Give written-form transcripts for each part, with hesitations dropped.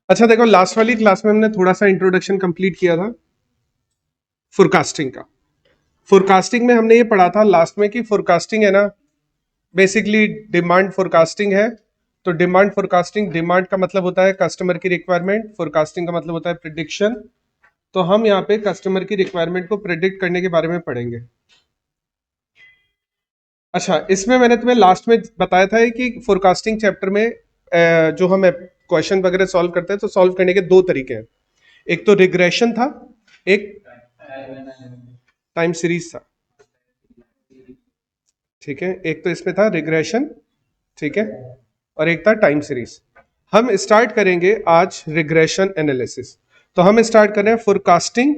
अच्छा देखो, लास्ट वाली क्लास में हमने थोड़ा सा इंट्रोडक्शन कंप्लीट किया था फोरकास्टिंग का। फोरकास्टिंग में हमने ये पढ़ा था लास्ट में कि फोरकास्टिंग है ना, बेसिकली डिमांड फोरकास्टिंग है। तो डिमांड फोरकास्टिंग, डिमांड का मतलब होता है कस्टमर की रिक्वायरमेंट, फोरकास्टिंग का मतलब होता है प्रिडिक्शन। तो हम यहाँ पे कस्टमर की रिक्वायरमेंट को प्रिडिक्ट करने के बारे में पढ़ेंगे। अच्छा, इसमें मैंने तुम्हें लास्ट में बताया था कि फोरकास्टिंग चैप्टर में जो हम क्वेश्चन वगैरह सॉल्व करते हैं तो सॉल्व करने के दो तरीके हैं। एक तो रिग्रेशन था, एक टाइम सीरीज था। ठीक है, एक तो इसमें था रिग्रेशन, ठीक है, और एक था टाइम सीरीज। हम स्टार्ट करेंगे आज रिग्रेशन एनालिसिस। तो हम स्टार्ट कर रहे हैं फोरकास्टिंग।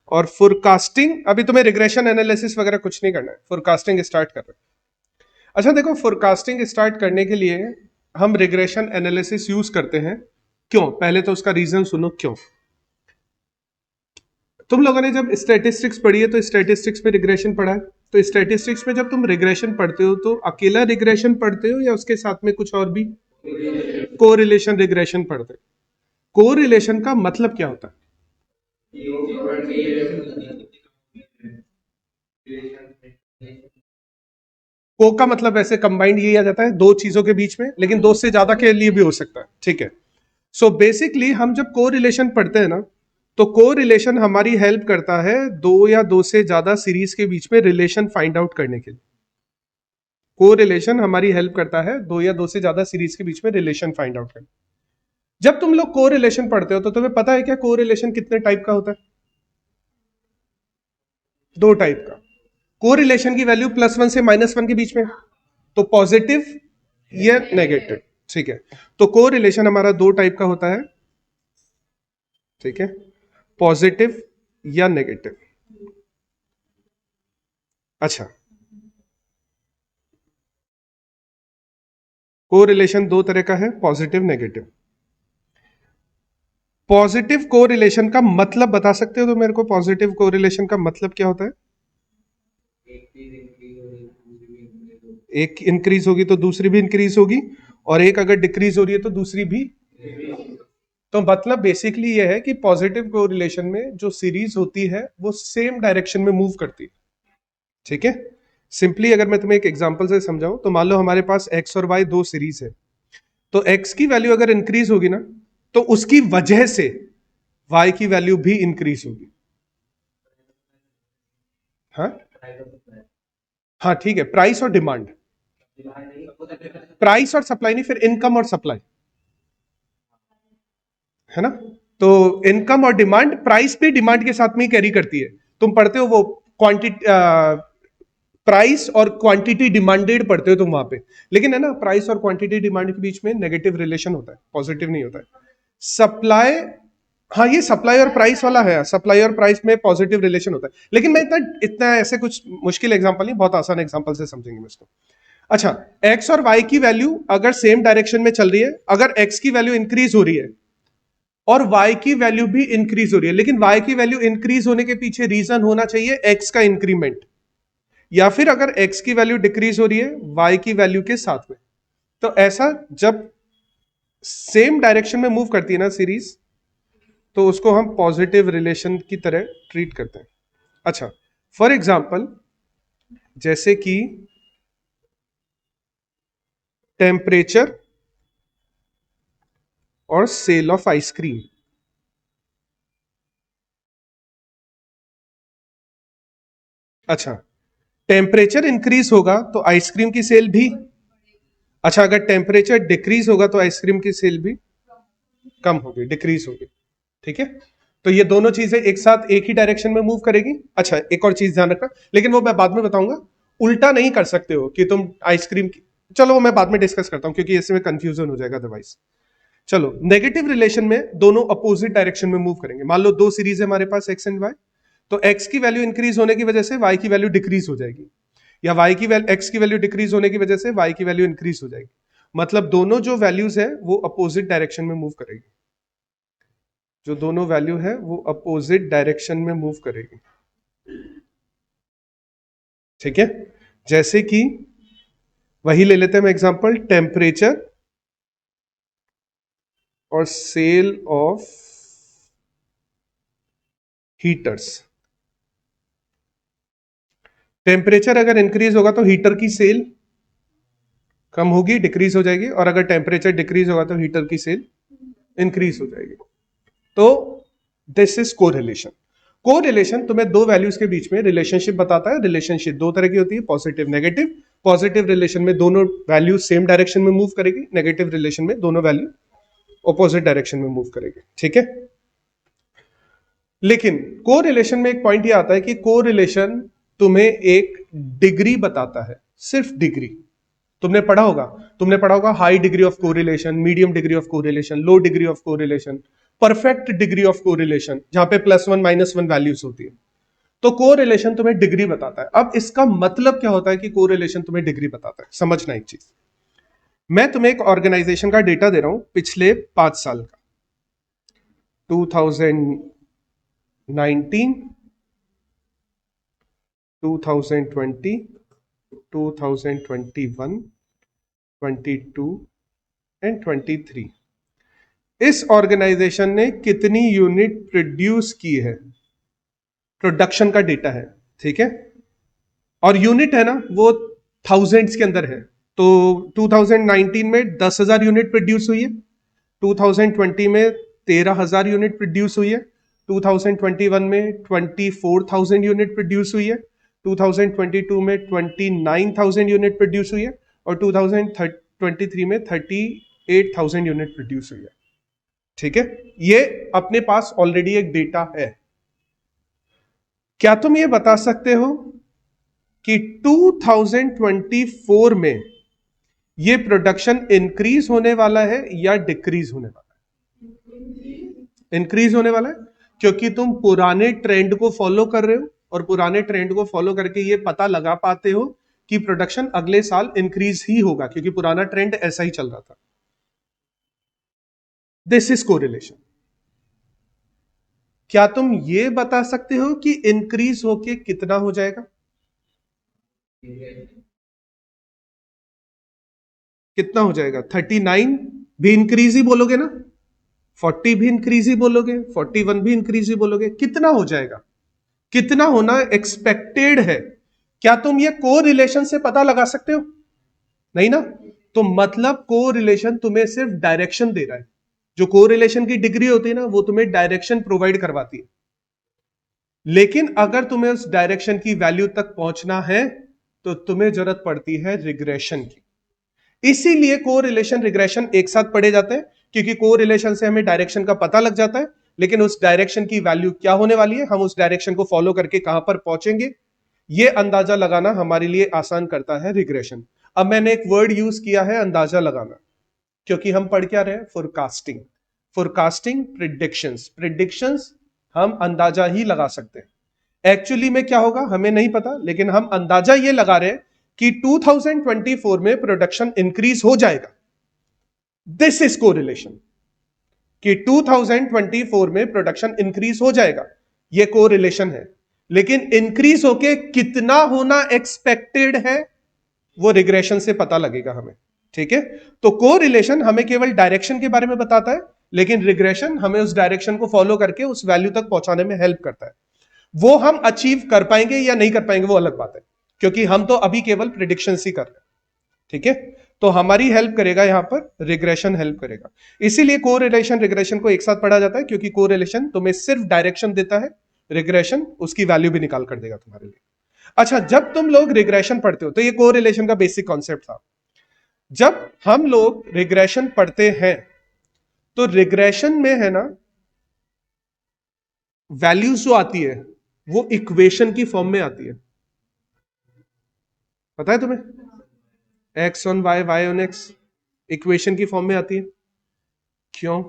और फोरकास्टिंग, अभी तुम्हें रिग्रेशन एनालिसिस वगैरह कुछ नहीं करना है, फोरकास्टिंग स्टार्ट कर रहे हैं। अच्छा देखो, फोरकास्टिंग स्टार्ट करने के लिए हम रिग्रेशन एनालिसिस यूज करते हैं। क्यों? पहले तो उसका रीजन सुनो क्यों। तुम लोगों ने जब स्टैटिस्टिक्स पढ़ी है तो स्टैटिस्टिक्स में रिग्रेशन पढ़ा है। तो स्टैटिस्टिक्स में जब तुम रिग्रेशन पढ़ते हो तो अकेला रिग्रेशन पढ़ते हो या उसके साथ में कुछ और भी? कोरिलेशन रिग्रेशन पढ़ते हो। कोरिलेशन का मतलब क्या होता है? को का मतलब ऐसे कंबाइंड ये आ जाता है दो चीजों के बीच में, लेकिन दो से ज्यादा के लिए भी हो सकता है। ठीक है, सो बेसिकली हम जब कोरिलेशन पढ़ते हैं ना, तो कोरिलेशन हमारी हेल्प करता है दो या दो से ज्यादा सीरीज के बीच में रिलेशन फाइंड आउट करने के लिए। कोरिलेशन हमारी हेल्प करता है दो या दो से ज्यादा सीरीज के बीच में रिलेशन फाइंड आउट करने। जब तुम लोग कोरिलेशन पढ़ते हो तो तुम्हें पता है क्या कोरिलेशन कितने टाइप का होता है? दो टाइप का। कोरिलेशन की वैल्यू +1 से -1 के बीच में, तो पॉजिटिव या नेगेटिव। ठीक है, तो कोरिलेशन हमारा दो टाइप का होता है। ठीक है, पॉजिटिव या नेगेटिव। अच्छा, कोरिलेशन दो तरह का है, पॉजिटिव नेगेटिव। पॉजिटिव कोरिलेशन का मतलब बता सकते हो तो मेरे को? पॉजिटिव कोरिलेशन का मतलब क्या होता है? एक इंक्रीज होगी तो दूसरी भी इंक्रीज होगी, और एक अगर डिक्रीज हो रही है तो दूसरी भी। तो मतलब बेसिकली ये है कि पॉजिटिव कोरिलेशन में जो सीरीज होती है वो सेम डायरेक्शन में मूव करती है। ठीक है, सिंपली अगर मैं तुम्हें एक एग्जांपल से समझाऊं तो मान लो हमारे पास एक्स और वाई दो सीरीज है। तो एक्स की वैल्यू अगर इंक्रीज होगी ना, तो उसकी वजह से वाई की वैल्यू भी इंक्रीज होगी। हाँ, हाँ ठीक है, प्राइस और डिमांड। प्राइस और सप्लाई नहीं, फिर इनकम और सप्लाई, है ना। तो इनकम और डिमांड, प्राइस भी डिमांड के साथ में ही कैरी करती है। तुम पढ़ते हो वो क्वांटिटी, प्राइस और क्वांटिटी डिमांडेड पढ़ते हो तुम वहां पे। लेकिन है ना, प्राइस और क्वांटिटी डिमांड के बीच में नेगेटिव रिलेशन होता है, पॉजिटिव नहीं होता है। सप्लाई, हाँ ये सप्लाई और प्राइस वाला है, सप्लाई और प्राइस में पॉजिटिव रिलेशन होता है। लेकिन मैं इतना इतना ऐसे कुछ मुश्किल एग्जांपल नहीं, बहुत आसान एग्जांपल से समझेंगे मैं इसको। अच्छा, एक्स और वाई की वैल्यू अगर सेम डायरेक्शन में चल रही है, अगर एक्स की वैल्यू इंक्रीज हो रही है और वाई की वैल्यू भी इंक्रीज हो रही है, लेकिन वाई की वैल्यू इंक्रीज होने के पीछे रीजन होना चाहिए एक्स का इंक्रीमेंट, या फिर अगर एक्स की वैल्यू डिक्रीज हो रही है वाई की वैल्यू के साथ में। तो ऐसा जब सेम डायरेक्शन में मूव करती है ना सीरीज, तो उसको हम पॉजिटिव रिलेशन की तरह ट्रीट करते हैं। अच्छा, फॉर एग्जाम्पल जैसे कि टेम्परेचर और सेल ऑफ आइसक्रीम। अच्छा, टेम्परेचर इंक्रीज होगा तो आइसक्रीम की सेल भी। अच्छा, अगर टेम्परेचर डिक्रीज होगा तो आइसक्रीम की सेल भी कम होगी, डिक्रीज होगी। ठीक है, तो ये दोनों चीजें एक साथ एक ही डायरेक्शन में मूव करेगी। अच्छा, एक और चीज ध्यान रखना, लेकिन वो मैं बाद में बताऊंगा। उल्टा नहीं कर सकते हो कि तुम आइसक्रीम की, चलो वो मैं बाद में डिस्कस करता हूं क्योंकि इसमें कंफ्यूजन हो जाएगा अदरवाइज। चलो, नेगेटिव रिलेशन में दोनों अपोजिट डायरेक्शन में मूव करेंगे। मान लो दो सीरीज है हमारे पास एक्स एंड वाई, तो एक्स की वैल्यू इंक्रीज होने की वजह से वाई की वैल्यू डिक्रीज हो जाएगी, या वाई की वैल्यू एक्स की वैल्यू डिक्रीज होने की वजह से वाई की वैल्यू इंक्रीज हो जाएगी। मतलब दोनों जो वैल्यूज है वो अपोजिट डायरेक्शन में मूव करेगी। जो दोनों वैल्यू है वो अपोजिट डायरेक्शन में मूव करेगी। ठीक है, जैसे कि वही ले लेते हैं हम एग्जांपल, टेम्परेचर और सेल ऑफ हीटर्स। टेम्परेचर अगर इंक्रीज होगा तो हीटर की सेल कम होगी, डिक्रीज हो जाएगी, और अगर टेम्परेचर डिक्रीज होगा तो हीटर की सेल इंक्रीज हो जाएगी। तो दिस इज कोरिलेशन। कोरिलेशन तुम्हें दो वैल्यूज के बीच में रिलेशनशिप बताता है। रिलेशनशिप दो तरह की होती है, पॉजिटिव नेगेटिव। पॉजिटिव रिलेशन में दोनों वैल्यू सेम डायरेक्शन में मूव करेगी, नेगेटिव रिलेशन में दोनों वैल्यू ऑपोजिट डायरेक्शन में मूव करेगी। ठीक है, लेकिन कोरिलेशन में एक पॉइंट ये आता है कि कोरिलेशन तुम्हें एक डिग्री बताता है, सिर्फ डिग्री। तुमने पढ़ा होगा high degree of correlation, medium degree of correlation, low degree of correlation, perfect degree of correlation, जहां पे +1 -1 वैल्यूज होती है। तो कोरिलेशन तुम्हें डिग्री बताता है। अब इसका मतलब क्या होता है कि कोरिलेशन तुम्हें डिग्री बताता है? समझना एक चीज, मैं तुम्हें एक ऑर्गेनाइजेशन का डेटा दे रहा हूं पिछले 5 साल का, 2019, 2020, 2021, 22 एंड 23। इस ऑर्गेनाइजेशन ने कितनी यूनिट प्रोड्यूस की है, प्रोडक्शन का डेटा है। ठीक है, और यूनिट है ना वो थाउजेंड्स के अंदर है। तो 2019 में 10,000 यूनिट प्रोड्यूस हुई है, 2020 में 13,000 यूनिट प्रोड्यूस हुई है, 2021 में 24,000 यूनिट प्रोड्यूस हुई है, 2022 में 29,000 यूनिट प्रोड्यूस हुई है, और 2023 में 38,000 यूनिट प्रोड्यूस हुई है। ठीक है, ये अपने पास ऑलरेडी एक डेटा है। क्या तुम ये बता सकते हो कि 2024 में ये प्रोडक्शन इंक्रीज होने वाला है या डिक्रीज होने वाला है? इंक्रीज होने वाला है, क्योंकि तुम पुराने ट्रेंड को फॉलो कर रहे हो, और पुराने ट्रेंड को फॉलो करके ये पता लगा पाते हो कि प्रोडक्शन अगले साल इंक्रीज ही होगा, क्योंकि पुराना ट्रेंड ऐसा ही चल रहा था। This is correlation. क्या तुम ये बता सकते हो कि इंक्रीज होके कितना हो जाएगा? कितना हो जाएगा? 39 भी इंक्रीज ही बोलोगे ना, 40 भी इंक्रीज ही बोलोगे, 41 भी इंक्रीज ही बोलोगे, कितना हो जाएगा? कितना होना एक्सपेक्टेड है? क्या तुम ये को रिलेशन से पता लगा सकते हो? नहीं ना। तो मतलब को रिलेशन तुम्हें सिर्फ डायरेक्शन दे रहा है। जो को रिलेशन की डिग्री होती है ना, वो तुम्हें डायरेक्शन प्रोवाइड करवाती है। लेकिन अगर तुम्हें उस डायरेक्शन की वैल्यू तक पहुंचना है तो तुम्हें जरूरत पड़ती है रिग्रेशन की। इसीलिए को रिलेशन रिग्रेशन एक साथ पढ़े जाते हैं, क्योंकि को रिलेशन से हमें डायरेक्शन का पता लग जाता है, लेकिन उस डायरेक्शन की वैल्यू क्या होने वाली है, हम उस डायरेक्शन को फॉलो करके कहां पर पहुंचेंगे, ये अंदाजा लगाना हमारे लिए आसान करता है रिग्रेशन। अब मैंने एक वर्ड यूज किया है, अंदाजा लगाना, क्योंकि हम पढ़ क्या रहे हैं? फोरकास्टिंग। Forecasting, predictions. प्रिडिक्शंस हम अंदाजा ही लगा सकते हैं। एक्चुअली में क्या होगा हमें नहीं पता, लेकिन हम अंदाजा ये लगा रहे हैं कि 2024 में प्रोडक्शन इंक्रीज हो जाएगा। दिस इज कोरिलेशन, कि 2024 में प्रोडक्शन इंक्रीज हो जाएगा, ये कोरिलेशन है। लेकिन इंक्रीज होके कितना होना एक्सपेक्टेड है वो रिग्रेशन से पता लगेगा हमें। ठीक है, तो कोरिलेशन हमें केवल डायरेक्शन के बारे में बताता है, लेकिन रिग्रेशन हमें उस डायरेक्शन को फॉलो करके उस वैल्यू तक पहुंचाने में हेल्प करता है। वो हम अचीव कर पाएंगे या नहीं कर पाएंगे वो अलग बात है, क्योंकि हम तो अभी केवल प्रिडिक्शन ही कर रहे हैं। ठीक है, तो हमारी हेल्प करेगा यहां पर रिग्रेशन, हेल्प करेगा। इसीलिए कोरिलेशन रिग्रेशन को एक साथ पढ़ा जाता है, क्योंकि कोरिलेशन तुम्हें सिर्फ डायरेक्शन देता है, रिग्रेशन उसकी वैल्यू भी निकाल कर देगा तुम्हारे लिए। अच्छा, जब तुम लोग रिग्रेशन पढ़ते हो तो ये कोरिलेशन का बेसिक कॉन्सेप्ट था। जब हम लोग रिग्रेशन पढ़ते हैं तो रिग्रेशन में है ना, वैल्यूज जो आती है वो इक्वेशन की फॉर्म में आती है। पता है तुम्हें? X on Y, Y on X equation की फॉर्म में आती है। क्यों?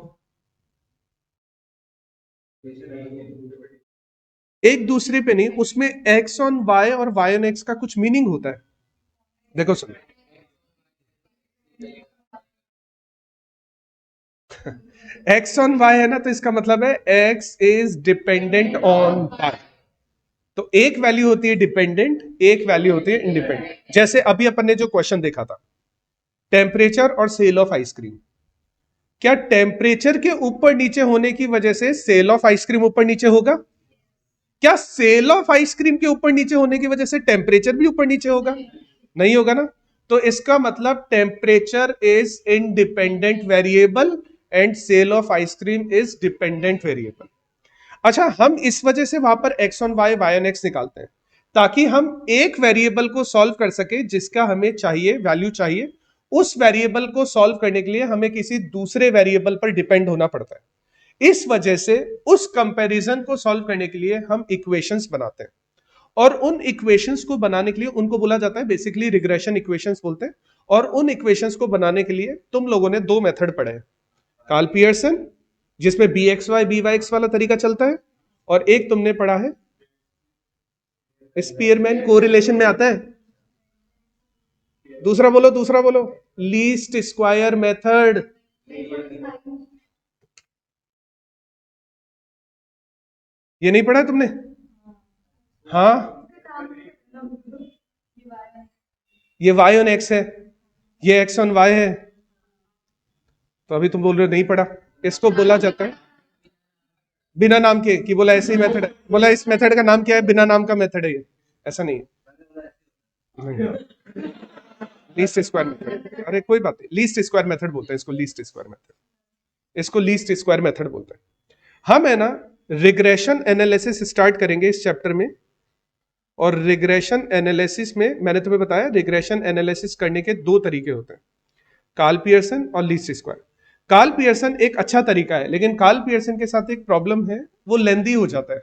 एक दूसरे पे नहीं, उसमें एक्स ऑन वाई और वाई ऑन एक्स का कुछ मीनिंग होता है। देखो सुनो, एक्स ऑन वाई है ना, तो इसका मतलब है X is dependent on Y. तो एक वैल्यू होती है डिपेंडेंट, एक वैल्यू होती है इंडिपेंडेंट। जैसे अभी अपन ने जो क्वेश्चन देखा था, टेम्परेचर और सेल ऑफ आइसक्रीम, क्या टेम्परेचर के ऊपर नीचे होने की वजह से सेल ऑफ आइसक्रीम ऊपर नीचे होगा? क्या सेल ऑफ आइसक्रीम के ऊपर नीचे होने की वजह से टेम्परेचर भी ऊपर नीचे होगा? नहीं होगा ना। तो इसका मतलब temperature is independent variable and sale of ice cream is dependent variable. अच्छा, हम इस वजह से वहां पर X on Y, Y on X निकालते हैं ताकि हम एक वेरिएबल को सॉल्व कर सके जिसका हमें चाहिए, वैल्यू चाहिए। उस वेरिएबल को सॉल्व करने के लिए हमें किसी दूसरे वेरिएबल पर डिपेंड होना पड़ता है। इस वजह से उस कंपैरिजन को सॉल्व करने के लिए हम इक्वेशंस बनाते हैं, और उन इक्वेशंस को बनाने के लिए उनको बोला जाता है बेसिकली रिग्रेशन इक्वेशंस बोलते हैं। और उन इक्वेशंस को बनाने के लिए तुम लोगों ने दो मेथड पढ़े हैं, कार्ल पियर्सन जिसमें B X Y B Y X वाला तरीका चलता है, और एक तुमने पढ़ा है स्पीयरमैन कोरिलेशन में आता है। दूसरा बोलो, दूसरा बोलो, लीस्ट स्क्वायर मेथड। ये नहीं पढ़ा तुमने? हाँ, ये वाई ऑन एक्स है, ये एक्स ऑन वाई है। तो अभी तुम बोल रहे हो नहीं पढ़ा। इसको बोला जाता है बिना नाम के, कि बोला ऐसे ही मेथड है, बोला इस मेथड का नाम क्या है, बिना नाम का मेथड है ये। ऐसा नहीं है, लीस्ट स्क्वायर मेथड। अरे कोई बात नहीं, लीस्ट स्क्वायर मेथड बोलते हैं इसको, लीस्ट स्क्वायर मेथड, इसको लीस्ट स्क्वायर मेथड बोलते हैं। हम है ना रिग्रेशन एनालिसिस स्टार्ट करेंगे इस चैप्टर में। और रिग्रेशन एनालिसिस में मैंने तुम्हें बताया रिग्रेशन एनालिसिस करने के दो तरीके होते हैं, कार्ल पियर्सन और लीस्ट स्क्वायर। कार्ल पियर्सन एक अच्छा तरीका है, लेकिन कार्ल पियर्सन के साथ एक प्रॉब्लम है, वो लेंदी हो जाता है,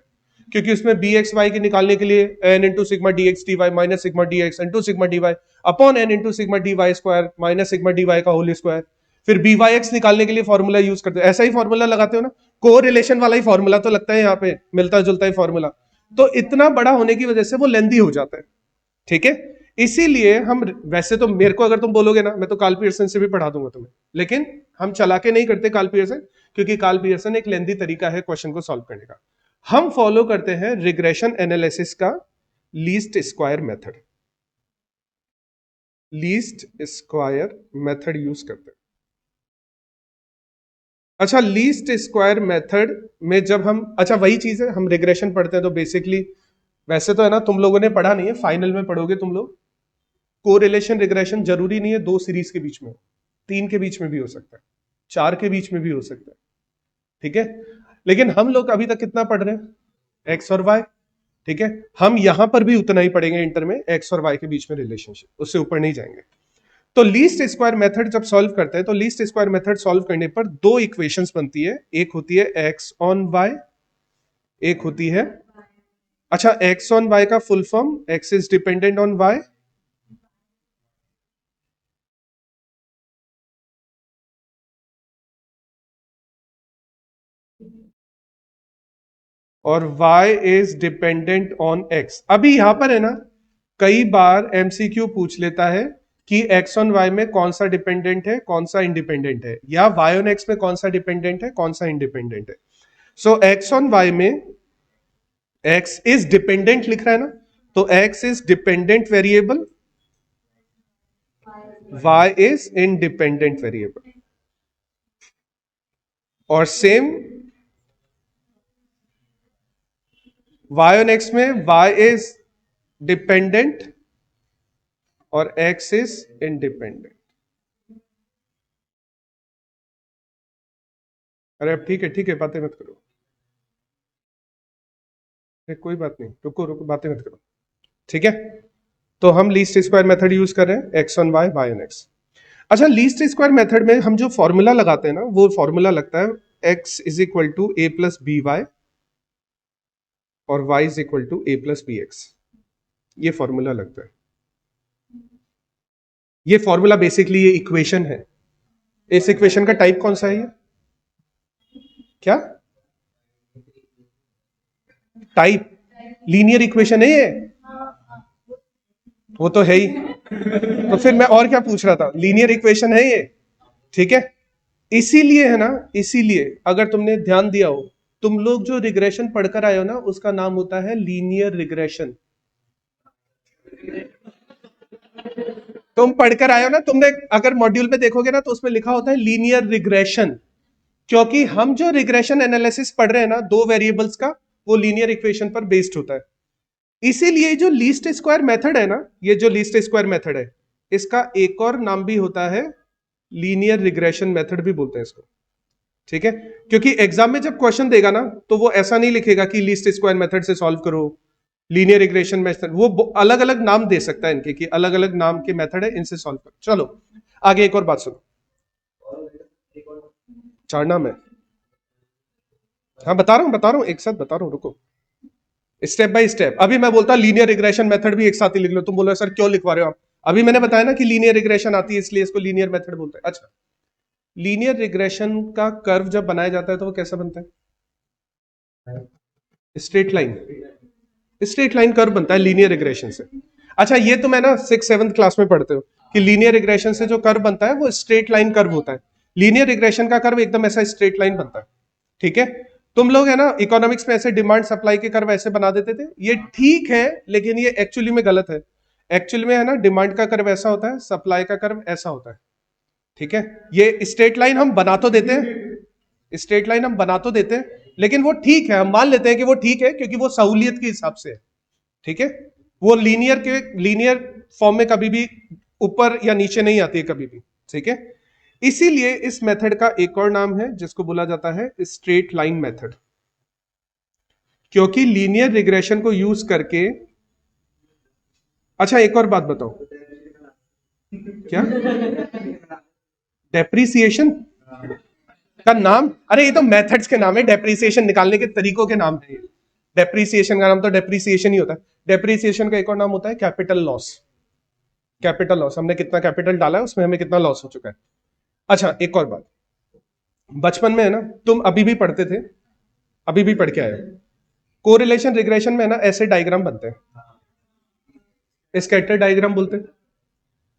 क्योंकि उसमें बी एक्स वाई के निकालने के लिए N into sigma D X D Y minus sigma D X into sigma D Y upon N into sigma D Y square minus sigma D Y का होल स्क्वायर। फिर B Y X निकालने के लिए formula use करते हो, ऐसा ही formula लगाते हो ना, को रिलेशन वाला ही फॉर्मूला तो लगता है यहाँ पे, मिलता जुलता ही फॉर्मूला। तो इतना बड़ा होने की वजह से वो लेंदी हो जाता है, ठीक है। इसीलिए हम, वैसे तो मेरे को अगर तुम बोलोगे ना, मैं तो कार्ल पियर्सन से भी पढ़ा दूंगा तुम्हें, लेकिन हम चला के नहीं करते कार्ल पियर्सन, क्योंकि कार्ल पियर्सन एक लेंदी तरीका है क्वेश्चन को सॉल्व करने का। हम फॉलो करते हैं रिग्रेशन एनालिसिस का least square method, least square method use करते हैं। अच्छा, लीस्ट स्क्वायर मेथड में जब हम, अच्छा वही चीज है, हम रिग्रेशन पढ़ते हैं तो बेसिकली, वैसे तो है ना तुम लोगों ने पढ़ा नहीं है, फाइनल में पढ़ोगे तुम लोग। कोरिलेशन रिग्रेशन जरूरी नहीं है दो सीरीज के बीच में हो, तीन के बीच में भी हो सकता है, चार के बीच में भी हो सकता है, ठीक है। लेकिन हम लोग अभी तक कितना पढ़ रहे हैं, एक्स और वाई, ठीक है। हम यहां पर भी उतना ही पढ़ेंगे इंटर में, एक्स और वाई के बीच में रिलेशनशिप, उससे ऊपर नहीं जाएंगे। तो लीस्ट स्क्वायर मेथड जब सॉल्व करते हैं, तो लीस्ट स्क्वायर मेथड सॉल्व करने पर दो इक्वेशंस बनती है, एक होती है एक्स ऑन वाई, एक होती है, अच्छा एक्स ऑन वाई का full form, X is dependent on Y, और y is dependent on x। अभी यहां पर है ना, कई बार एमसीक्यू पूछ लेता है कि x ऑन y में कौन सा डिपेंडेंट है, कौन सा इंडिपेंडेंट है, या y ऑन x में कौन सा डिपेंडेंट है, कौन सा इंडिपेंडेंट है। सो x ऑन y में x इज डिपेंडेंट लिख रहा है ना, तो x is dependent variable, y is independent variable. और सेम y ऑन x में y इज डिपेंडेंट और x इज इंडिपेंडेंट। अरे अब ठीक है, ठीक है, बातें मत करो, कोई बात नहीं, रुको रुको, बातें मत करो, ठीक है। तो हम लीस्ट स्क्वायर मेथड यूज कर रहे हैं, X on Y, Y on X. अच्छा, लीस्ट स्क्वायर मेथड में हम जो फॉर्मूला लगाते हैं ना, वो फॉर्मूला लगता है X is equal to A plus B Y और y is equal to A plus B X, ये फॉर्मूला लगता है। ये फॉर्मूला बेसिकली ये इक्वेशन है। इस इक्वेशन का टाइप कौन सा है, ये क्या टाइप, लीनियर इक्वेशन है ये, वो तो है ही। तो फिर मैं और क्या पूछ रहा था, लीनियर इक्वेशन है ये, ठीक है। इसीलिए है ना, इसीलिए अगर तुमने ध्यान दिया हो, तुम लोग जो रिग्रेशन पढ़कर आए हो ना, उसका नाम होता है लीनियर रिग्रेशन। तुम पढ़कर आए हो ना, तुमने अगर मॉड्यूल में देखोगे ना तो उसमें लिखा होता है लीनियर रिग्रेशन, क्योंकि हम जो रिग्रेशन एनालिसिस पढ़ रहे हैं ना दो वेरिएबल्स का, वो लीनियर इक्वेशन पर बेस्ड होता है। इसीलिए जो लीस्ट स्क्वायर मेथड है ना, ये जो लीस्ट स्क्वायर मेथड है, इसका एक और नाम भी होता है लीनियर रिग्रेशन मेथड भी बोलते हैं इसको। ठीक है, क्योंकि एग्जाम में जब क्वेश्चन देगा ना तो वो ऐसा नहीं लिखेगा कि लीस्ट स्क्वायर मेथड से सॉल्व करो, लीनियर रिग्रेशन मेथड, वो अलग अलग नाम दे सकता है इनके, कि अलग अलग नाम के मेथड है, इनसे सॉल्व करो। चलो आगे एक और बात सुनो। चार नाम है, हाँ बता रहा हूं एक साथ बता रहा हूं, रुको, स्टेप बाय स्टेप। अभी मैं बोलता लीनियर रिग्रेशन मेथड भी एक साथ ही लिख लो, तुम बोलो सर क्यों लिखवा रहे हो आप, अभी मैंने बताया ना कि लीनियर रिग्रेशन आती है इसलिए इसको लीनियर मेथड बोलते हैं। अच्छा, लीनियर रिग्रेशन का कर्व जब बनाया जाता है तो वो कैसा बनता है? Straight line, straight line curve बनता है लीनियर रिग्रेशन से। अच्छा, ये तो मैं ना 6th-7th क्लास में पढ़ते हो कि लीनियर रिग्रेशन से जो कर्व बनता है वो स्ट्रेट लाइन कर्व होता है। लीनियर रिग्रेशन का कर्व एकदम ऐसा स्ट्रेट लाइन बनता है। ठीक है, तुम लोग है ना इकोनॉमिक्स में ऐसे डिमांड सप्लाई के कर्व ऐसे बना देते थे, ये ठीक है लेकिन ये एक्चुअली में गलत है। एक्चुअली में है ना डिमांड का कर्व ऐसा होता है, सप्लाई का कर्व ऐसा होता है। ठीक है, ये स्ट्रेट लाइन हम बना तो देते हैं, स्ट्रेट लाइन हम बना तो देते हैं, लेकिन वो ठीक है, हम मान लेते हैं कि वो ठीक है क्योंकि वो सहूलियत के हिसाब से है। ठीक है, वो लीनियर फॉर्म में कभी भी ऊपर या नीचे नहीं आती है कभी भी। ठीक है, इसीलिए इस मेथड का एक और नाम है जिसको बोला जाता है स्ट्रेट लाइन मेथड, क्योंकि लीनियर रिग्रेशन को यूज करके। अच्छा एक और बात बताओ, क्या डेप्रिसिएशन का नाम? अरे ये तो मेथड्स के नाम है, डेप्रिसिएशन निकालने के तरीकों के नाम है। डेप्रिसिएशन का नाम तो डेप्रिसिएशन ही होता है। डेप्रिसिएशन का एक और नाम होता है कैपिटल लॉस। कैपिटल लॉस, हमने कितना कैपिटल डाला है उसमें हमें कितना लॉस हो चुका है। अच्छा एक और बात, बचपन में है ना तुम अभी भी पढ़ते थे, अभी भी पढ़ के आए हो, कोरिलेशन रिग्रेशन में है ना ऐसे डायग्राम बनते हैं, स्कैटर डायग्राम बोलते हैं।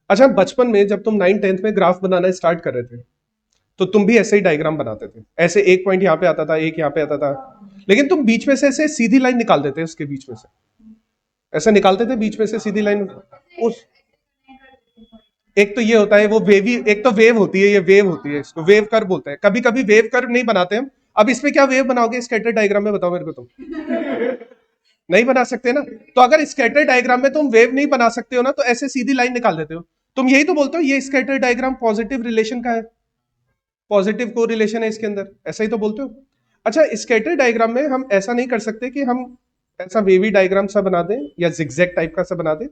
अच्छा, बचपन में जब तुम 9th-10th में ग्राफ बनाना स्टार्ट कर रहे थे तो तुम भी ऐसे ही डायग्राम बनाते थे, ऐसे एक पॉइंट यहाँ पे आता था, एक यहाँ पे आता था, लेकिन तुम बीच में से ऐसे सीधी लाइन निकाल देते, उसके बीच में से ऐसा निकालते थे बीच में से सीधी लाइन। उस एक तो ये होता है वो वेवी, एक तो वेव होती है, ये वेव होती है, इसको वेव कर्व बोलते हैं। कभी कभी वेव कर्व नहीं बनाते हम। अब इसमें क्या वेव बनाओगे स्कैटर डायग्राम में, बताओ मेरे को तुम। नहीं बना सकते ना, तो अगर स्कैटर डायग्राम में तुम वेव नहीं बना सकते हो ना तो ऐसे सीधी लाइन निकाल देते हो। तुम यही तो बोलते हो ये स्कैटर डायग्राम पॉजिटिव रिलेशन का है, पॉजिटिव को रिलेशन है इसके अंदर, ऐसा ही तो बोलते हो। अच्छा, स्कैटर डायग्राम में हम ऐसा नहीं कर सकते कि हम ऐसा वेवी डायग्राम सा बना दें या जिगजैग टाइप का सा बना दें,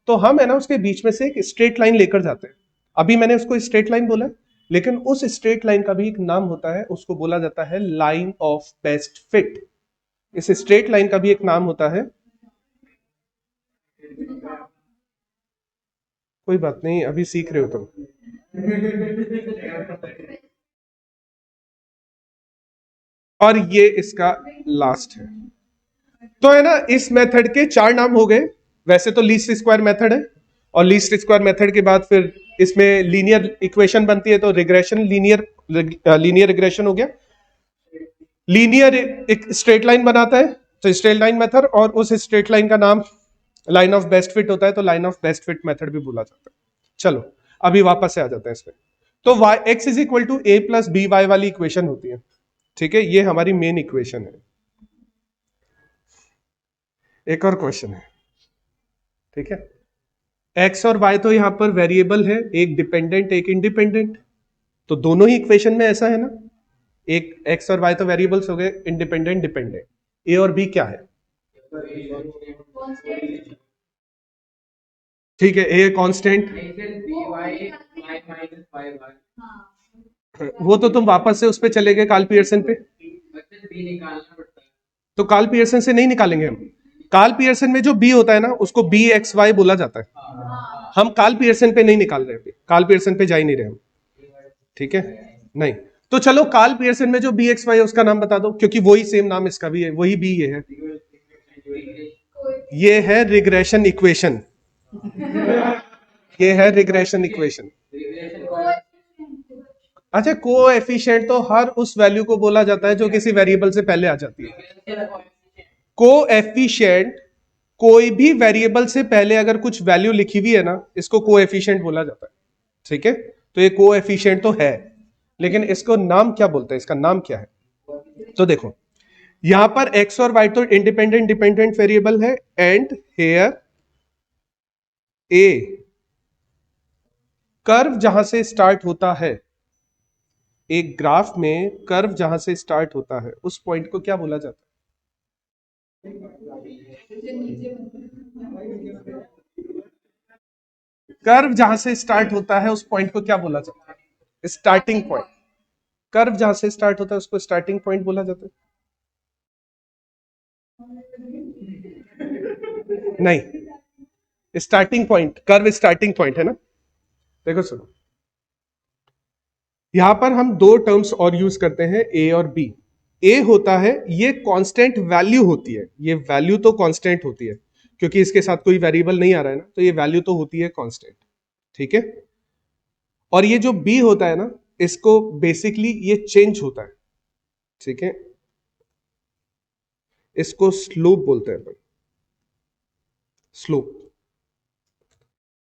तो हम है ना उसके बीच में से एक स्ट्रेट लाइन लेकर जाते हैं। अभी मैंने उसको स्ट्रेट लाइन बोला, लेकिन उस स्ट्रेट लाइन का भी एक नाम होता है, उसको बोला जाता है लाइन ऑफ बेस्ट फिट। इस स्ट्रेट लाइन का भी एक नाम होता है, कोई बात नहीं अभी सीख रहे हो तुम। और ये इसका लास्ट है। तो है ना इस मेथड के चार नाम हो गए। वैसे तो लीस्ट स्क्वायर मेथड है, और लीस्ट स्क्वायर मेथड के बाद फिर इसमें लीनियर इक्वेशन बनती है, तो रिग्रेशन, लीनियर रिग्रेशन हो गया। लीनियर एक स्ट्रेट लाइन बनाता है तो स्ट्रेट लाइन मेथड, और उस स्ट्रेट लाइन का नाम लाइन ऑफ बेस्ट फिट होता है, तो line of best fit method भी बोला जाता है। चलो अभी वापस से आ जाते हैं इसमें। तो x is equal to A plus B Y वाली इक्वेशन होती है। ठीक है, ये हमारी मेन इक्वेशन है। एक और क्वेश्चन है, ठीक है, एक्स और वाई तो यहां पर वेरिएबल है, एक डिपेंडेंट एक इंडिपेंडेंट, तो दोनों ही इक्वेशन में ऐसा है ना, एक एक्स और वाई तो वेरिएबल्स हो गए, इंडिपेंडेंट डिपेंडेंट। ए और बी क्या है? ठीक है, ए कांस्टेंट, वो तो तुम वापस से उस पे चले गए कार्ल पियर्सन पे, तो कार्ल पियर्सन से नहीं निकालेंगे हम। कार्ल पियर्सन में जो बी होता है ना उसको बी एक्स वाई बोला जाता है, हम कार्ल पियर्सन पे नहीं निकाल रहे, कार्ल पियर्सन पे जा ही नहीं रहे हम। ठीक है, नहीं तो चलो कार्ल पियर्सन में जो बी एक्स वाई है उसका नाम बता दो, क्योंकि वही सेम नाम इसका भी है, वही बी ये है, ये है रिग्रेशन इक्वेशन, ये है रिग्रेशन इक्वेशन। अच्छा, कोएफिशिएंट तो हर उस वैल्यू को बोला जाता है जो किसी वेरिएबल से पहले आ जाती है। कोएफिशिएंट कोई भी वेरिएबल से पहले अगर कुछ वैल्यू लिखी हुई है ना, इसको कोएफिशिएंट बोला जाता है। ठीक है, तो ये कोएफिशिएंट तो है, लेकिन इसको नाम क्या बोलते हैं, इसका नाम क्या है? तो देखो, यहां पर एक्स और वाई तो इंडिपेंडेंट डिपेंडेंट वेरिएबल है, एंड हेयर ए कर्व जहां से स्टार्ट होता है, एक ग्राफ में कर्व जहां से स्टार्ट होता है उस पॉइंट को क्या बोला जाता है? कर्व जहां से स्टार्ट होता है उस पॉइंट को क्या बोला जाता है? Starting point. कर्व जहां से स्टार्ट होता है उसको स्टार्टिंग पॉइंट बोला जाता है? नहीं, starting point, curve starting point है ना। देखो सुनो, यहां पर हम दो टर्म्स और यूज करते हैं, ए और बी। ए होता है, ये कांस्टेंट वैल्यू होती है, ये वैल्यू तो कांस्टेंट होती है, क्योंकि इसके साथ कोई वेरिएबल नहीं आ रहा है ना, तो ये वैल्यू तो होती है कांस्टेंट। ठीक है, और ये जो बी होता है ना, इसको बेसिकली ये चेंज होता है। ठीक है, इसको स्लोप बोलते हैं अपन, स्लोप।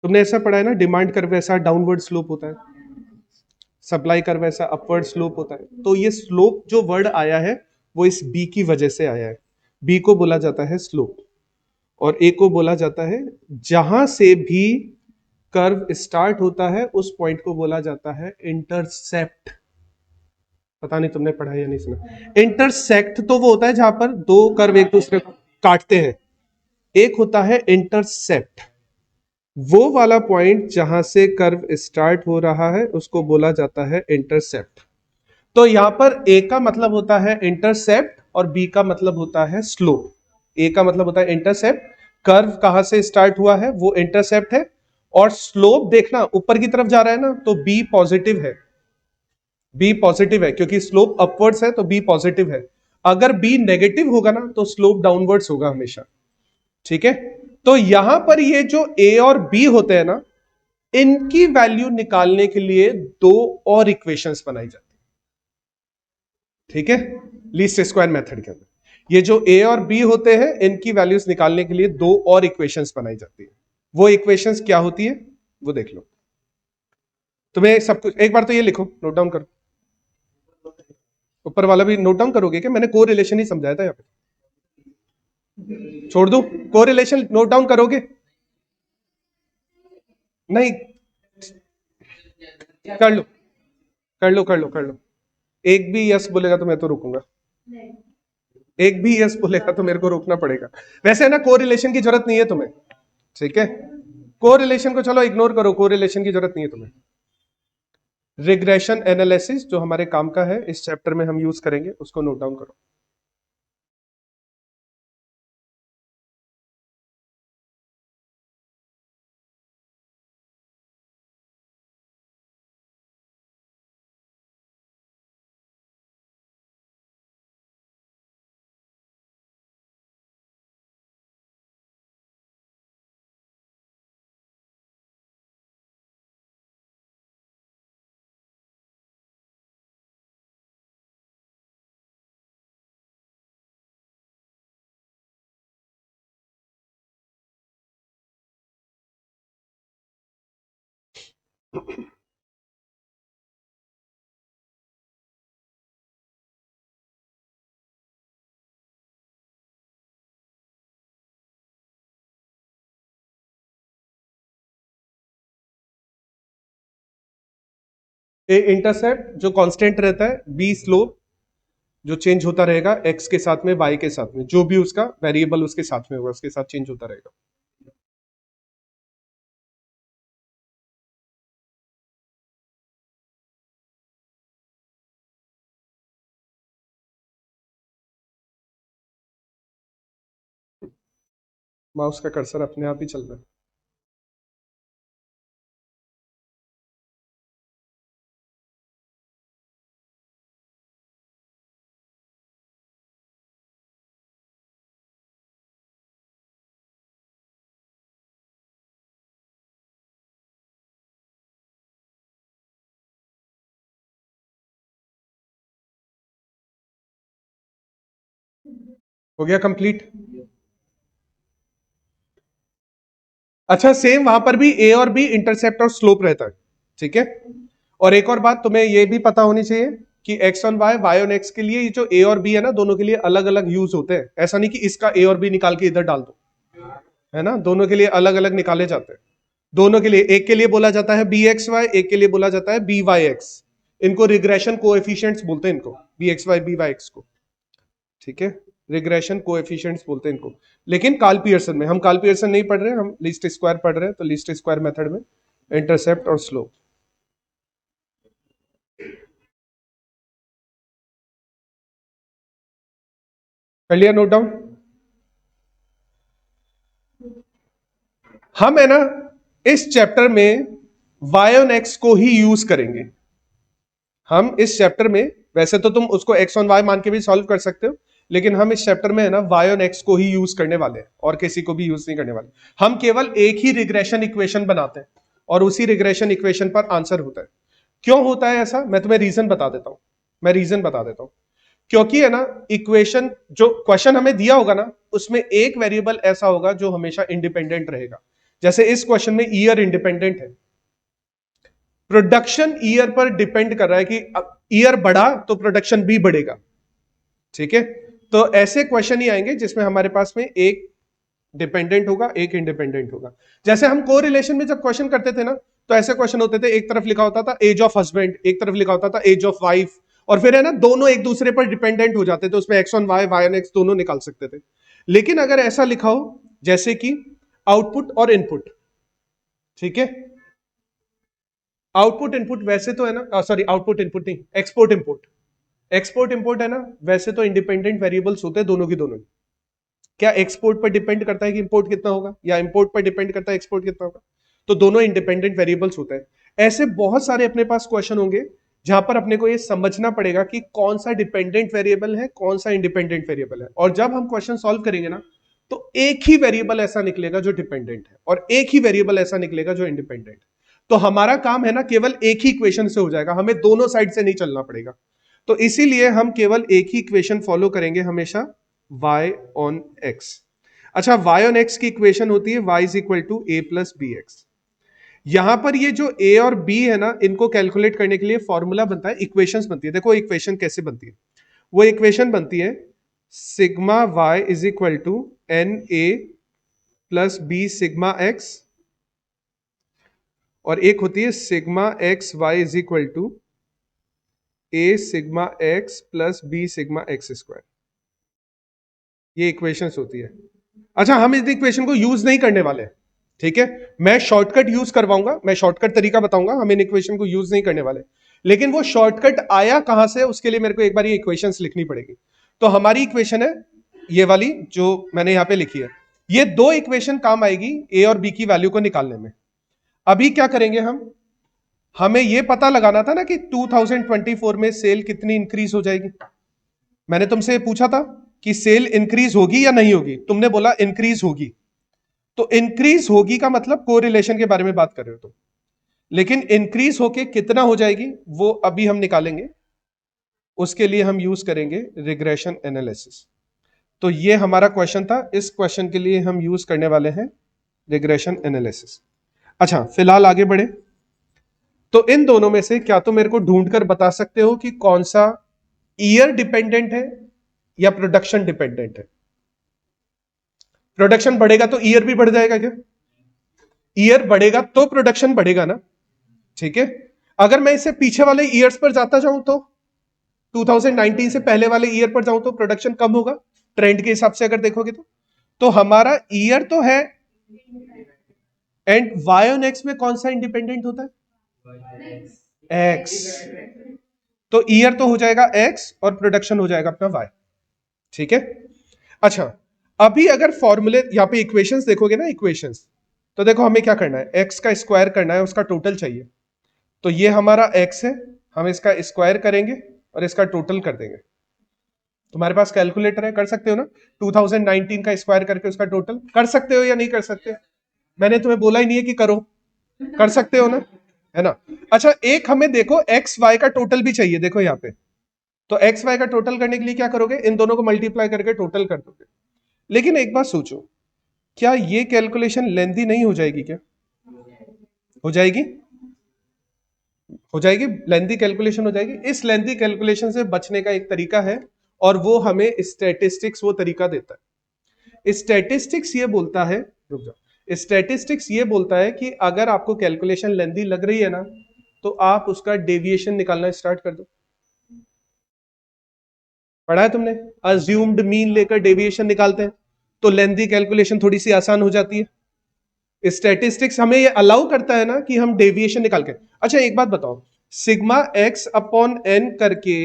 तुमने ऐसा पढ़ा है ना, डिमांड कर्व ऐसा डाउनवर्ड स्लोप होता है, सप्लाई कर्व ऐसा अपवर्ड स्लोप होता है। तो ये स्लोप जो वर्ड आया है वो इस बी की वजह से आया है। बी को बोला जाता है स्लोप, और ए को बोला जाता है, जहां से भी कर्व स्टार्ट होता है उस पॉइंट को बोला जाता है इंटरसेप्ट। पता नहीं तुमने पढ़ा या नहीं सुना। इंटरसेक्ट तो वो होता है जहां पर दो कर्व एक दूसरे को काटते हैं, एक होता है इंटरसेप्ट। वो वाला पॉइंट जहां से कर्व स्टार्ट हो रहा है उसको बोला जाता है इंटरसेप्ट। तो यहां पर ए का मतलब होता है इंटरसेप्ट और बी का मतलब होता है स्लोप। ए का मतलब होता है इंटरसेप्ट, कर्व कहां से स्टार्ट हुआ है वो इंटरसेप्ट है, और स्लोप देखना ऊपर की तरफ जा रहा है ना, तो बी पॉजिटिव है। बी पॉजिटिव है क्योंकि स्लोप अपवर्ड्स है, तो बी पॉजिटिव है। अगर बी नेगेटिव होगा ना तो स्लोप डाउनवर्ड्स होगा हमेशा। ठीक है, तो यहां पर ये जो ए और बी होते हैं ना, इनकी वैल्यू निकालने के लिए दो और इक्वेशंस बनाई जाती है। ठीक है, लीस्ट स्क्वायर मेथड के अंदर ये जो ए और बी होते हैं इनकी वैल्यूज निकालने के लिए दो और इक्वेशंस बनाई जाती है। वो इक्वेशंस क्या होती है वो देख लो। तुम्हें सब कुछ एक बार तो ये लिखो, नोट डाउन करो। ऊपर वाला भी नोट डाउन करोगे क्या? मैंने को रिलेशन ही समझाया था यहाँ पे, छोड़ दो। को रिलेशन नोट डाउन करोगे? नहीं, कर लो कर लो कर लो कर लो। एक भी यस बोलेगा तो मैं तो रुकूंगा, एक भी यस बोलेगा तो मेरे को रोकना पड़ेगा। वैसे है ना, कोरिलेशन की जरूरत नहीं है तुम्हें। ठीक है, कोरिलेशन को चलो इग्नोर करो, कोरिलेशन की जरूरत नहीं है तुम्हें। रिग्रेशन एनालिसिस जो हमारे काम का है, इस चैप्टर में हम यूज करेंगे, उसको नोट डाउन करो। ए इंटरसेप्ट जो कांस्टेंट रहता है, बी स्लोप जो चेंज होता रहेगा एक्स के साथ में, वाई के साथ में, जो भी उसका वेरिएबल उसके साथ में होगा उसके साथ चेंज होता रहेगा। माउस का कर्सर अपने आप ही चल रहा है। हो गया कंप्लीट? अच्छा, सेम वहां पर भी ए और बी इंटरसेप्ट और स्लोप रहता है, ठीक है। और एक और बात तुम्हें ये भी पता होनी चाहिए कि X on Y, Y on X के लिए ये जो ए और बी है ना, दोनों के लिए अलग अलग यूज होते हैं। ऐसा नहीं कि इसका ए और बी निकाल के इधर डाल दो, है ना, दोनों के लिए अलग अलग निकाले जाते हैं। दोनों के लिए, एक के लिए बोला जाता है बी एक्स वाई, एक के लिए बोला जाता है बी वाई एक्स। इनको रिग्रेशन कोएफिशिएंट्स बोलते हैं, इनको B X Y B Y X को, ठीक है। रिग्रेशन कोएफिशिएंट्स बोलते हैं इनको। लेकिन कार्ल पियर्सन में, हम कार्ल पियर्सन नहीं पढ़ रहे हैं, हम लीस्ट स्क्वायर पढ़ रहे हैं, तो लीस्ट स्क्वायर मेथड में इंटरसेप्ट और स्लोप। कर लिया नोट डाउन? हम है ना इस चैप्टर में वाई ऑन एक्स को ही यूज करेंगे। हम इस चैप्टर में, वैसे तो तुम उसको एक्स ऑन वाई मान के भी सॉल्व कर सकते हो, लेकिन हम इस चैप्टर में है ना वाई ऑन एक्स को ही यूज करने वाले हैं, और किसी को भी यूज नहीं करने वाले। हम केवल एक ही रिग्रेशन इक्वेशन बनाते हैं और उसी रिग्रेशन इक्वेशन पर आंसर होता है। क्यों होता है ऐसा, मैं तुम्हें रीजन बता देता हूं। क्योंकि है ना, इक्वेशन जो क्वेश्चन हमें दिया होगा ना, उसमें एक वेरिएबल ऐसा होगा जो हमेशा इंडिपेंडेंट रहेगा। जैसे इस क्वेश्चन में ईयर इंडिपेंडेंट है, प्रोडक्शन ईयर पर डिपेंड कर रहा है कि ईयर बढ़ा तो प्रोडक्शन भी बढ़ेगा, ठीक है। तो ऐसे क्वेश्चन ही आएंगे जिसमें हमारे पास में एक डिपेंडेंट होगा, एक इंडिपेंडेंट होगा। जैसे हम कोरिलेशन में जब क्वेश्चन करते थे ना, तो ऐसे क्वेश्चन होते थे, एक तरफ लिखा होता था एज ऑफ हस्बैंड, एक तरफ लिखा होता था एज ऑफ वाइफ, और फिर है ना दोनों एक दूसरे पर डिपेंडेंट हो जाते थे, उसमें X on Y, Y on X दोनों निकाल सकते थे। लेकिन अगर ऐसा लिखा हो जैसे कि आउटपुट और इनपुट, ठीक है, आउटपुट इनपुट वैसे तो है ना, सॉरी आउटपुट इनपुट नहीं, एक्सपोर्ट इंपोर्ट, एक्सपोर्ट इंपोर्ट है ना, वैसे तो इंडिपेंडेंट वेरिएबल्स होते हैं दोनों की दोनों। क्या एक्सपोर्ट पर डिपेंड करता है कि इंपोर्ट कितना होगा, या इंपोर्ट पर डिपेंड करता है एक्सपोर्ट कितना होगा? तो दोनों इंडिपेंडेंट वेरिएबल्स होते हैं। ऐसे बहुत सारे अपने पास क्वेश्चन होंगे जहां पर अपने को ये समझना पड़ेगा कि कौन सा डिपेंडेंट वेरिएबल है, कौन सा इंडिपेंडेंट वेरिएबल है। और जब हम क्वेश्चन सॉल्व करेंगे ना, तो एक ही वेरिएबल ऐसा निकलेगा जो डिपेंडेंट है और एक ही वेरिएबल ऐसा निकलेगा जो इंडिपेंडेंट। तो हमारा काम है ना केवल एक ही इक्वेशन से हो जाएगा, हमें दोनों साइड से नहीं चलना पड़ेगा। तो इसीलिए हम केवल एक ही इक्वेशन फॉलो करेंगे हमेशा, y ऑन x। अच्छा, y ऑन x की इक्वेशन होती है y is equal to a plus B X. यहां पर ये जो a और b है ना, इनको कैलकुलेट करने के लिए फॉर्मूला बनता है, इक्वेशंस बनती है। देखो इक्वेशन कैसे बनती है, वो इक्वेशन बनती है sigma y is equal to N A plus B sigma x, और एक होती है sigma x y is equal to A sigma x plus B sigma x square. ये इक्वेशंस होती है। अच्छा, हम इस इक्वेशन को यूज नहीं करने वाले, ठीक है। मैं शॉर्टकट यूज करवाऊंगा, मैं शॉर्टकट तरीका बताऊंगा, हम इन इक्वेशन को यूज नहीं करने वाले। लेकिन वो शॉर्टकट आया कहां से, उसके लिए मेरे को एक बार ये इक्वेशंस लिखनी पड़ेगी। तो हमारी इक्वेशन है ये वाली जो मैंने यहां पे लिखी है। ये दो इक्वेशन काम आएगी ए और बी की वैल्यू को निकालने में। अभी क्या करेंगे हम, हमें यह पता लगाना था ना कि 2024 में सेल कितनी इंक्रीज हो जाएगी। मैंने तुमसे पूछा था कि सेल इंक्रीज होगी या नहीं होगी, तुमने बोला इंक्रीज होगी। तो इंक्रीज होगी का मतलब कोरिलेशन के बारे में बात कर रहे हो तुम। लेकिन इंक्रीज होके कितना हो जाएगी वो अभी हम निकालेंगे, उसके लिए हम यूज करेंगे रिग्रेशन एनालिसिस। तो ये हमारा क्वेश्चन था, इस क्वेश्चन के लिए हम यूज करने वाले हैं रिग्रेशन एनालिसिस। अच्छा, फिलहाल आगे बढ़े। तो इन दोनों में से क्या तुम मेरे को ढूंढकर बता सकते हो कि कौन सा ईयर डिपेंडेंट है या प्रोडक्शन डिपेंडेंट है? प्रोडक्शन बढ़ेगा तो ईयर भी बढ़ जाएगा क्या? ईयर बढ़ेगा तो प्रोडक्शन बढ़ेगा ना, ठीक है। अगर मैं इससे पीछे वाले ईयर्स पर जाता जाऊं तो 2019 से पहले वाले ईयर पर जाऊं तो प्रोडक्शन कम होगा, ट्रेंड के हिसाब से अगर देखोगे तो हमारा ईयर तो है, एंड वाई ऑन एक्स में कौन सा इंडिपेंडेंट होता है? एक्स। तो ईयर तो हो जाएगा एक्स और प्रोडक्शन हो जाएगा अपना वाई, ठीक है। अच्छा, अभी अगर फॉर्मूले यहां पे इक्वेशंस देखोगे ना, इक्वेशंस, तो देखो हमें क्या करना है, एक्स का स्क्वायर करना है, उसका टोटल चाहिए। तो ये हमारा एक्स है, हम इसका स्क्वायर करेंगे और इसका टोटल कर देंगे। तुम्हारे पास कैलकुलेटर है, कर सकते हो ना, 2019 का स्क्वायर करके उसका टोटल कर सकते हो या नहीं कर सकते? मैंने तुम्हें बोला ही नहीं है कि करो, कर सकते हो ना, है ना। अच्छा, एक हमें देखो एक्स वाई का टोटल भी चाहिए, देखो यहाँ पे। तो एक्स वाई का टोटल करने के लिए क्या करोगे, इन दोनों को मल्टीप्लाई करके टोटल कर दोगे। लेकिन एक बात सोचो, क्या ये कैलकुलेशन लेंथी नहीं हो जाएगी क्या? हो जाएगी, हो जाएगी, लेंथी कैलकुलेशन हो जाएगी। इस लेंथी कैलकुलेशन से बचने का एक तरीका है, और वो हमें स्टैटिस्टिक्स वो तरीका देता है। स्टैटिस्टिक्स ये बोलता है, रुक जाओ, स्टैटिस्टिक्स ये बोलता है कि अगर आपको कैलकुलेशन लेंथी लग रही है ना, तो आप उसका डेविएशन निकालना स्टार्ट कर दो। पढ़ा है तुमने? अज्यूम्ड मीन लेकर डेविएशन निकालते हैं, तो लेंथी कैलकुलेशन थोड़ी सी आसान हो जाती है। स्टैटिस्टिक्स हमें ये अलाउ करता है ना कि हम डेविएशन निकाल के। अच्छा एक बात बताओ, सिग्मा एक्स अपॉन एन करके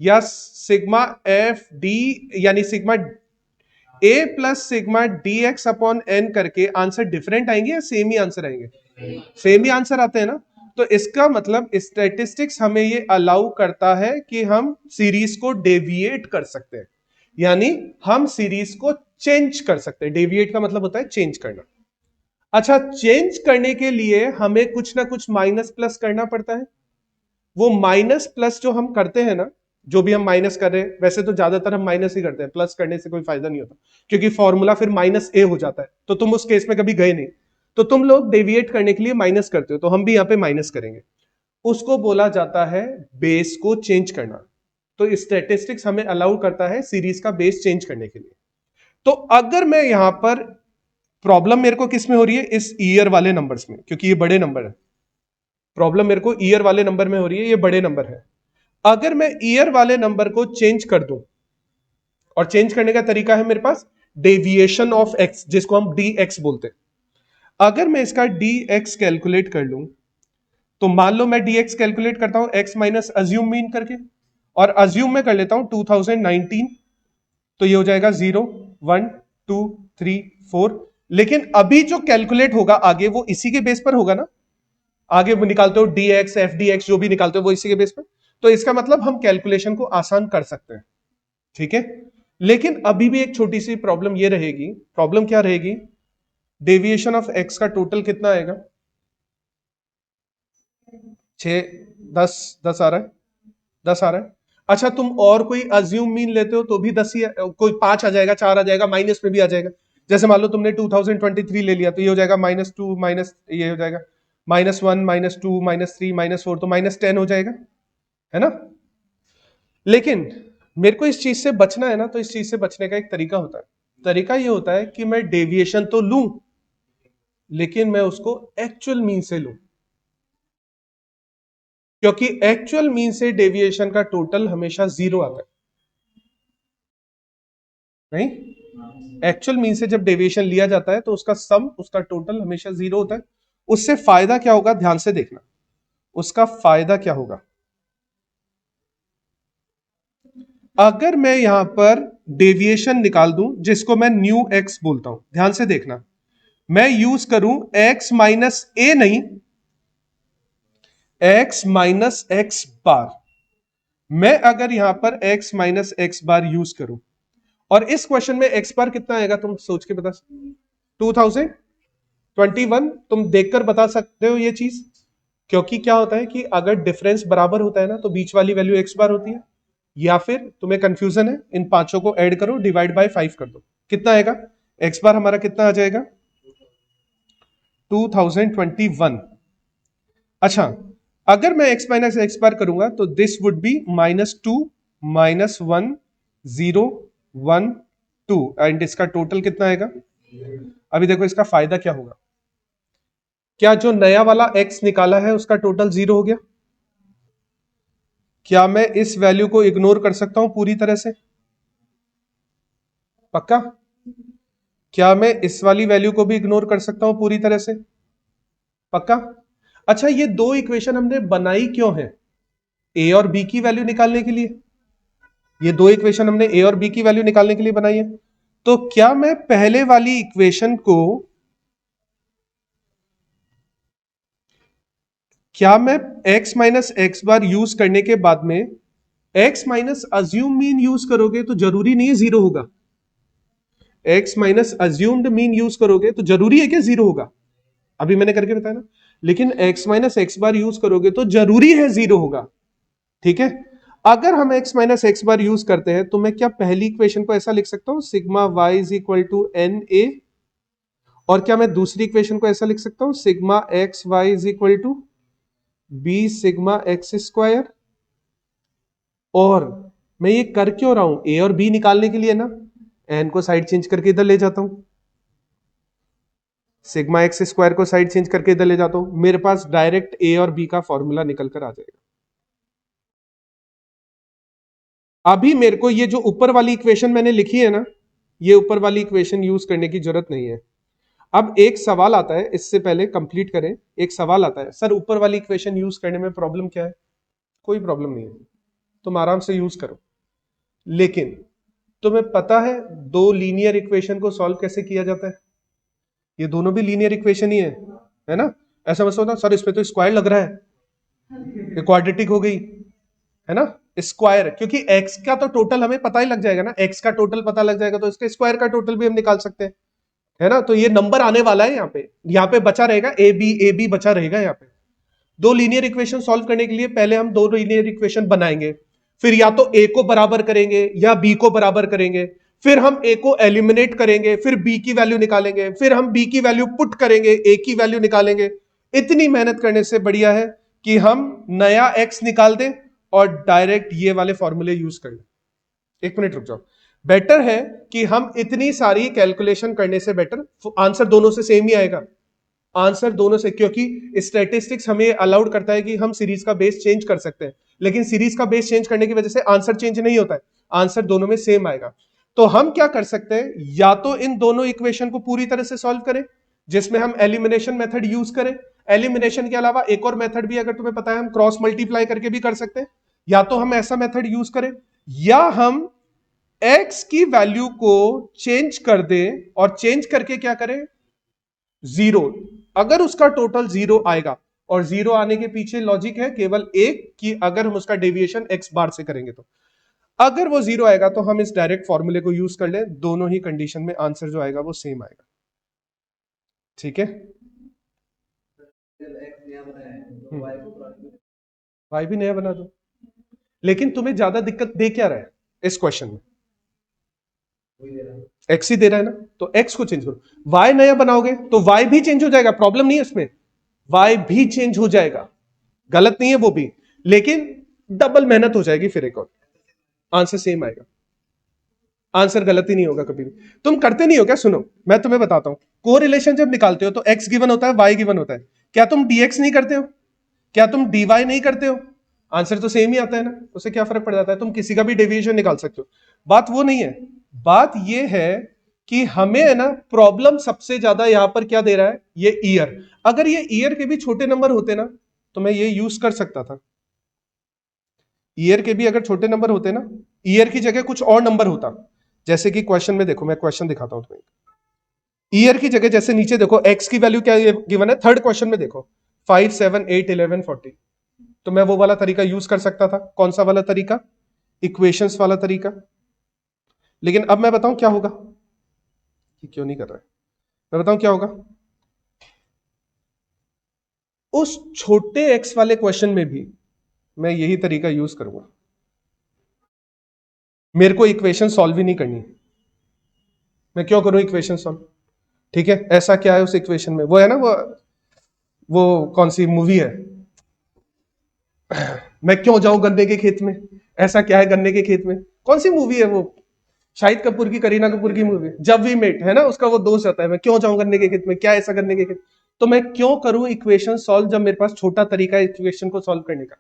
या सिग्मा एफ डी, यानी sigma a plus sigma D x upon n करके आंसर डिफरेंट आएंगे या सेम ही आंसर आएंगे? सेम ही आंसर आते हैं ना। तो इसका मतलब स्टैटिस्टिक्स हमें ये अलाउ करता है कि हम सीरीज को डेविएट कर सकते हैं, यानी हम सीरीज को चेंज कर सकते हैं। डेविएट का मतलब होता है चेंज करना। अच्छा, चेंज करने के लिए हमें कुछ ना कुछ माइनस प्लस करना पड़ता है। वो माइनस प्लस जो हम करते हैं ना, जो भी हम माइनस कर रहे हैं, वैसे तो ज्यादातर हम माइनस ही करते हैं, प्लस करने से कोई फायदा नहीं होता, क्योंकि फॉर्मूला फिर माइनस ए हो जाता है। तो तुम उस केस में कभी गए नहीं, तो तुम लोग डेविएट करने के लिए माइनस करते हो, तो हम भी यहां पे माइनस करेंगे। उसको बोला जाता है बेस को चेंज करना। तो स्टैटिस्टिक्स हमें अलाउ करता है सीरीज का बेस चेंज करने के लिए। तो अगर मैं यहां पर, प्रॉब्लम मेरे को किस में हो रही है? इस ईयर वाले नंबर्स में, क्योंकि ये बड़े नंबर है। प्रॉब्लम मेरे को ईयर वाले नंबर में हो रही है, ये बड़े नंबर है। अगर मैं ईयर वाले नंबर को चेंज कर दूं, और चेंज करने का तरीका है मेरे पास डेविएशन ऑफ एक्स, जिसको हम डी एक्स बोलते हैं। अगर मैं इसका डी एक्स कैलकुलेट कर लूं, तो मान लो मैं डी एक्स कैलकुलेट करता हूं एक्स माइनस अज्यूम मीन करके, और अज्यूम में कर लेता हूं 2019, तो ये हो जाएगा 0 1 2 3 4। लेकिन अभी जो कैलकुलेट होगा आगे, वो इसी के बेस पर होगा ना। आगे वो निकालते हो D x F D x, जो भी निकालते हो वो इसी के बेस पर। तो इसका मतलब हम कैलकुलेशन को आसान कर सकते हैं, ठीक है। लेकिन अभी भी एक छोटी सी प्रॉब्लम ये रहेगी। प्रॉब्लम क्या रहेगी? डेविएशन ऑफ एक्स का टोटल कितना आएगा? 6 10 10 आ रहा है, 10 आ रहा है। अच्छा, तुम और कोई अज्यूम मीन लेते हो तो भी 10 ही कोई 5 आ जाएगा, 4 आ जाएगा, माइनस में भी आ जाएगा। जैसे मान लो तुमने 2023 ले लिया, तो ये हो जाएगा -2 माइनस, ये हो जाएगा -1 -2 -3 -4, तो -10 हो जाएगा, है ना। लेकिन मेरे को इस चीज से बचना है ना, तो इस चीज से बचने का एक तरीका होता है। तरीका ये होता है कि मैं डेविएशन तो लूं, लेकिन मैं उसको एक्चुअल मीन से लूं, क्योंकि एक्चुअल मीन से डेविएशन का टोटल हमेशा 0 आता है। नहीं, एक्चुअल मीन से जब डेविएशन लिया जाता है तो उसका सम, उसका टोटल हमेशा 0 होता है। उससे फायदा क्या होगा, ध्यान से देखना। उसका फायदा क्या होगा? अगर मैं यहां पर डेविएशन निकाल दूं, जिसको मैं न्यू एक्स बोलता हूं, ध्यान से देखना, मैं यूज करूं एक्स माइनस ए नहीं, एक्स माइनस एक्स बार। मैं अगर यहां पर एक्स माइनस एक्स बार यूज करूं, और इस क्वेश्चन में एक्स बार कितना आएगा तुम सोच के बता सकते? 2021, तुम देखकर बता सकते हो ये चीज। क्योंकि क्या होता है कि अगर डिफरेंस बराबर होता है ना, तो बीच वाली वैल्यू एक्स बार होती है। या फिर तुम्हें कंफ्यूजन है, इन पांचों को ऐड करो, डिवाइड बाय 5 कर दो, कितना आएगा? एक्स बार हमारा कितना आ जाएगा? 2021। अच्छा, अगर मैं x माइनस एक्स बार करूंगा, तो दिस वुड बी -2 -1 0 1 2, एंड इसका टोटल कितना आएगा? अभी देखो इसका फायदा क्या होगा। क्या जो नया वाला x निकाला है उसका टोटल 0 हो गया? क्या मैं इस वैल्यू को इग्नोर कर सकता हूं पूरी तरह से? पक्का? क्या मैं इस वाली वैल्यू को भी इग्नोर कर सकता हूं पूरी तरह से? पक्का? अच्छा, ये दो इक्वेशन हमने बनाई क्यों है? ए और बी की वैल्यू निकालने के लिए। ये दो इक्वेशन हमने ए और बी की वैल्यू निकालने के लिए बनाई है। तो क्या मैं पहले वाली इक्वेशन को, क्या मैं x माइनस एक्स बार यूज करने के बाद में x minus assume mean use करोगे तो जरूरी नहीं है 0 होगा। x minus assumed mean use करोगे तो जरूरी है कि 0 होगा? अभी मैंने करके बताया ना। लेकिन x माइनस एक्स बार यूज करोगे तो जरूरी है 0 होगा, ठीक है। अगर हम x माइनस एक्स बार यूज करते हैं, तो मैं क्या पहली इक्वेशन को ऐसा लिख सकता हूं, sigma y is equal to N A और क्या मैं दूसरी इक्वेशन को ऐसा लिख सकता हूं, sigma X Y is equal to B sigma X square. और मैं ये कर क्यों रहा हूं, ए और बी निकालने के लिए ना, एन को साइड चेंज करके इधर ले जाता हूं, सिग्मा एक्स स्क्वायर को साइड चेंज करके इधर ले जाता हूं, मेरे पास डायरेक्ट ए और बी का फॉर्मूला निकल कर आ जाएगा। अभी मेरे को ये जो ऊपर वाली इक्वेशन मैंने लिखी है ना, ये ऊपर वाली इक्वेशन यूज करने की जरूरत नहीं है। अब एक सवाल आता है, इससे पहले कंप्लीट करें, एक सवाल आता है, सर ऊपर वाली इक्वेशन यूज करने में प्रॉब्लम क्या है? कोई प्रॉब्लम नहीं है, तुम आराम से यूज करो। लेकिन तुम्हें पता है दो लीनियर इक्वेशन को सॉल्व कैसे किया जाता है? ये दोनों भी लीनियर इक्वेशन ही है ना? ऐसा मत सोचना सर इसमें तो स्क्वायर लग रहा है, ये क्वाड्रेटिक हो गई, है ना? स्क्वायर, क्योंकि x का तो टोटल हमें पता ही लग जाएगा ना, x का टोटल पता लग जाएगा तो इसके स्क्वायर का टोटल भी हम निकाल सकते हैं, है ना? तो ये नंबर आने वाला है, यहाँ पे बचा रहेगा ए बी बचा रहेगा। यहाँ पे दो लीनियर इक्वेशन सॉल्व करने के लिए पहले हम दो लीनियर इक्वेशन बनाएंगे, फिर या तो ए को बराबर करेंगे या बी को बराबर करेंगे, फिर हम ए को एलिमिनेट करेंगे, फिर बी की वैल्यू निकालेंगे, फिर हम बी की वैल्यू पुट करेंगे, ए की वैल्यू निकालेंगे। इतनी मेहनत करने से बढ़िया है कि हम नया एक्स निकाल दें और डायरेक्ट ये वाले फॉर्मूले यूज कर लें। एक मिनट रुक जाओ, बेटर है कि हम इतनी सारी कैलकुलेशन करने से बेटर आंसर दोनों से सेम ही आएगा, आंसर दोनों से, क्योंकि स्टैटिस्टिक्स हमें अलाउड करता है कि हम सीरीज का बेस चेंज कर सकते हैं, लेकिन सीरीज का बेस चेंज करने की वजह से आंसर चेंज नहीं होता है, आंसर दोनों में सेम आएगा। तो हम क्या कर सकते हैं, या तो इन दोनों इक्वेशन को पूरी तरह से सॉल्व करें जिसमें हम एलिमिनेशन मेथड यूज करें, एलिमिनेशन के अलावा एक और मेथड भी अगर तुम्हें पता है हम क्रॉस मल्टीप्लाई करके भी कर सकते हैं, या तो हम ऐसा मेथड यूज करें, या हम x की वैल्यू को चेंज कर दें और चेंज करके क्या करें, जीरो। अगर उसका टोटल जीरो आएगा, और जीरो आने के पीछे लॉजिक है केवल एक कि अगर हम उसका डेविएशन x बार से करेंगे तो, अगर वो जीरो आएगा तो हम इस डायरेक्ट फॉर्मूले को यूज कर ले, दोनों ही कंडीशन में आंसर जो आएगा वो सेम आएगा। ठीक है, वाई भी नया बना दो, लेकिन तुम्हें ज्यादा दिक्कत दे क्या रहा है इस क्वेश्चन में, एक्स ही दे रहा है ना, तो एक्स को चेंज करो, वाई नया बनाओगे तो वाई भी चेंज हो जाएगा, प्रॉब्लम नहीं है उसमें, वाई भी चेंज हो जाएगा, गलत नहीं है वो भी, लेकिन डबल मेहनत हो जाएगी, फिर एक और आंसर सेम आएगा, आंसर गलत ही नहीं होगा कभी भी। तुम करते नहीं हो क्या? सुनो मैं तुम्हें बताता हूं, कोरिलेशन जब निकालते हो तो एक्स गिवन होता है, वाई गिवन होता है, क्या तुम डीएक्स नहीं करते हो, क्या तुम डीवाई नहीं करते हो? आंसर तो सेम ही आता है ना, उससे क्या फर्क पड़ जाता है, तुम किसी का भी डेविएशन निकाल सकते हो। बात वो नहीं है, बात ये है कि हमें है ना प्रॉब्लम सबसे ज्यादा यहां पर क्या दे रहा है, ये ईयर, अगर ये ईयर के भी छोटे नंबर होते ना तो मैं ये यूज कर सकता था, ईयर के भी अगर छोटे नंबर होते ना, ईयर की जगह कुछ और नंबर होता, जैसे कि क्वेश्चन में देखो, मैं क्वेश्चन दिखाता हूं तुम्हें, ईयर की जगह जैसे नीचे देखो एक्स की वैल्यू क्या गिवन है, थर्ड क्वेश्चन में देखो 5 7 8 11 40, तो मैं वो वाला तरीका यूज कर सकता था, कौन सा वाला तरीका, इक्वेशंस वाला तरीका। लेकिन अब मैं बताऊं क्या होगा, कि क्यों नहीं कर रहा है, मैं बताऊं क्या होगा, उस छोटे एक्स वाले क्वेश्चन में भी मैं यही तरीका यूज करूंगा, मेरे को इक्वेशन सॉल्व ही नहीं करनी, मैं क्यों करूं इक्वेशन सॉल्व? ठीक है, ऐसा क्या है उस इक्वेशन में, वो है ना वो कौन सी मूवी है, मैं क्यों जाऊं गन्ने के खेत में, ऐसा क्या है गन्ने के खेत में, कौन सी मूवी है वो, शाहिद कपूर की, करीना कपूर की मूवी जब वी मेट, है ना, उसका वो दोस्त आता है, मैं क्यों जाऊं गन्ने के खेत में, क्या ऐसा गन्ने के खेत, तो मैं क्यों करूं इक्वेशन सॉल्व जब मेरे पास छोटा तरीका है इक्वेशन को सॉल्व करने का,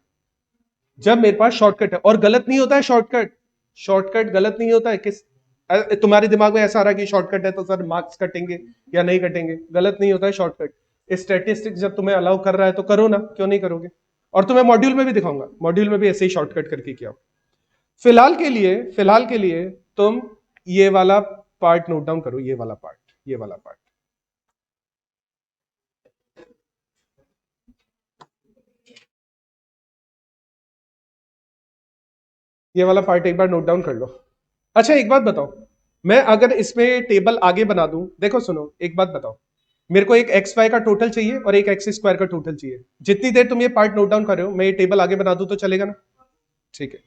जब मेरे पास शॉर्टकट है, और गलत नहीं होता है शॉर्टकट, शॉर्टकट गलत नहीं होता है, तुम्हारे दिमाग में ऐसा आ रहा है कि शॉर्टकट है तो सर मार्क्स कटेंगे या नहीं कटेंगे, गलत नहीं होता है शॉर्टकट, स्टैटिस्टिक्स जब तुम्हें अलाउ कर रहा है तो करो ना, क्यों नहीं करोगे? और तुम्हें मॉड्यूल में भी दिखाऊंगा, मॉड्यूल में भी ऐसे ही शॉर्टकट करके किया। फिलहाल के लिए तुम ये वाला पार्ट नोट डाउन करो, ये वाला पार्ट, ये वाला पार्ट, ये वाला पार्ट एक बार नोट डाउन कर लो। अच्छा एक बात बताओ, मैं अगर इसमें टेबल आगे बना दूं, देखो सुनो एक बात बताओ, मेरे को एक एक्स वाई का टोटल चाहिए और एक एक्स स्क्वायर का टोटल चाहिए, जितनी देर तुम ये पार्ट नोट डाउन कर रहे हो मैं ये टेबल आगे बना दूं तो चलेगा ना? ठीक है।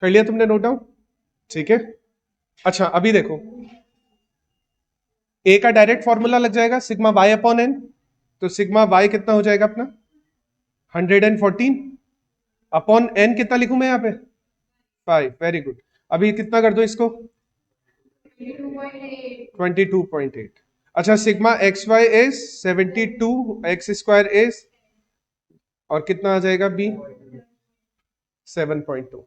कर लिया तुमने नोट डाउन? ठीक है। अच्छा अभी देखो, ए का डायरेक्ट फॉर्मूला लग जाएगा सिग्मा वाई अपॉन एन। तो सिग्मा वाई कितना हो जाएगा अपना 114 अपॉन एन कितना लिखूं मैं यहां पे 5। Very good. अभी कितना कर दो इसको 22.8। अच्छा sigma X Y is 72 X square is और कितना आ जाएगा बी 7.2।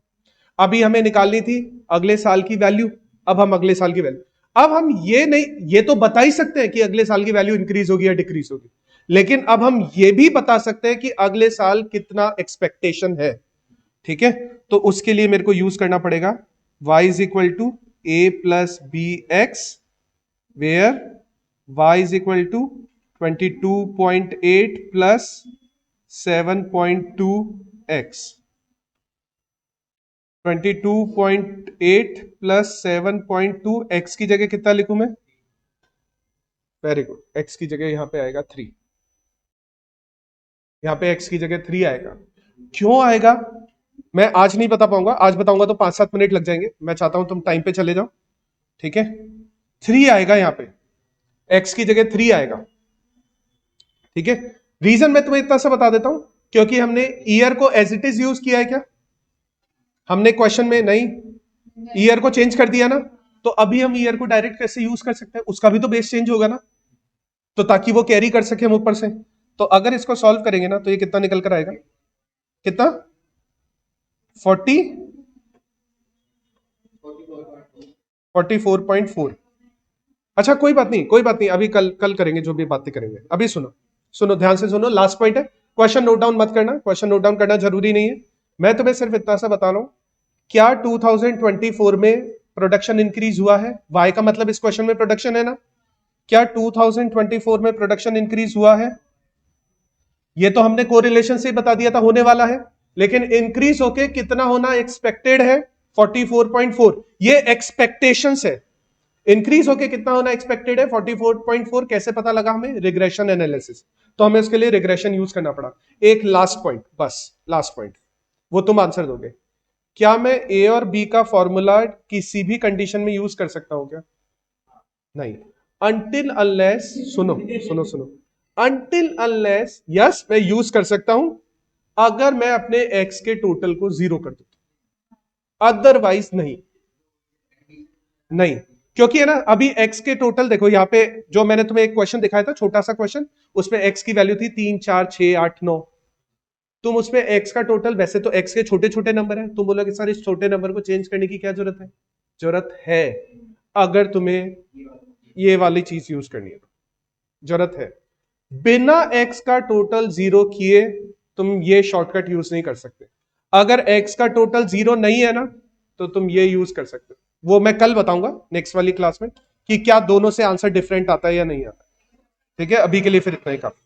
अभी हमें निकालनी थी अगले साल की वैल्यू। अब हम अगले साल की वैल्यू, अब हम ये नहीं, ये तो बता ही सकते हैं कि अगले साल की वैल्यू इंक्रीज होगी या डिक्रीज होगी, लेकिन अब हम ये भी बता सकते हैं कि अगले साल कितना एक्सपेक्टेशन है। ठीक है, तो उसके लिए मेरे को यूज करना पड़ेगा y is equal to A plus B X, where y is equal to 22.8 plus 7.2 X. 22.8 plus 7.2 X की जगह कितना लिखूं मैं? वेरी गुड, एक्स की जगह यहां पे आएगा 3। यहां पे एक्स की जगह 3 आएगा। क्यों आएगा मैं आज नहीं बता पाऊंगा, आज बताऊंगा तो 5-7 मिनट लग जाएंगे। मैं चाहता हूं तुम टाइम पे चले जाओ। ठीक है, 3 आएगा यहां पे, एक्स की जगह 3 आएगा। ठीक है, रीजन मैं तुम्हें इतना सा बता देता हूं, क्योंकि हमने ईयर को एज इट इज यूज किया है। क्या हमने क्वेश्चन में नहीं ईयर को चेंज कर दिया ना? तो अभी हम ईयर को डायरेक्ट कैसे यूज कर सकते हैं? उसका भी तो बेस चेंज होगा ना, तो ताकि वो कैरी कर सके हम ऊपर से। तो अगर इसको सॉल्व करेंगे ना तो ये कितना निकल कर आएगा, कितना 44.4। अच्छा कोई बात नहीं, कोई बात नहीं, अभी कल कल करेंगे जो भी बातें करेंगे। अभी सुनो, सुनो ध्यान से सुनो, लास्ट पॉइंट है। क्वेश्चन नोट डाउन मत करना, क्वेश्चन नोट डाउन करना जरूरी नहीं है। मैं तुम्हें सिर्फ इतना सा बता रहा हूं, क्या 2024 में प्रोडक्शन इंक्रीज हुआ है? वाई का मतलब इस क्वेश्चन में प्रोडक्शन है ना? क्या 2024 में प्रोडक्शन इंक्रीज हुआ है? ये तो हमने कोरिलेशन से ही बता दिया था होने वाला है, लेकिन इंक्रीज होके कितना होना एक्सपेक्टेड है 44.4। ये एक्सपेक्टेशंस है। इंक्रीज होके कितना होना एक्सपेक्टेड है 44.4। कैसे पता लगा हमें? Regression analysis. तो हमें उसके लिए रिग्रेशन यूज करना पड़ा। एक लास्ट पॉइंट, बस लास्ट पॉइंट, वो तुम आंसर दोगे। क्या मैं ए और बी का फॉर्मूला किसी भी कंडीशन में यूज कर सकता हूं क्या? नहीं, अनटिल अनलेस, सुनो सुनो सुनो, अनटिल अनलेस, यस मैं यूज कर सकता हूं अगर मैं अपने एक्स के टोटल को 0 कर दूं, अदरवाइज नहीं। नहीं, क्योंकि है ना अभी एक्स के टोटल देखो, यहां पे जो मैंने तुम्हें एक क्वेश्चन दिखाया था, छोटा सा क्वेश्चन, उसमें एक्स की वैल्यू थी 3 4 6 8 9। तुम उसमें एक्स का टोटल, वैसे तो एक्स के छोटे छोटे नंबर है, तुम बोलोगे सर इस छोटे नंबर को चेंज करने की क्या जरूरत है? जरूरत है, अगर तुम्हें ये वाली चीज यूज करनी है, जरूरत है। बिना एक्स का टोटल 0 किए तुम ये शॉर्टकट यूज नहीं कर सकते। अगर एक्स का टोटल 0 नहीं है ना तो तुम ये यूज कर सकते हो। वो मैं कल बताऊंगा नेक्स्ट वाली क्लास में कि क्या दोनों से आंसर डिफरेंट आता है या नहीं आता। ठीक है, अभी के लिए फिर इतना ही काफी।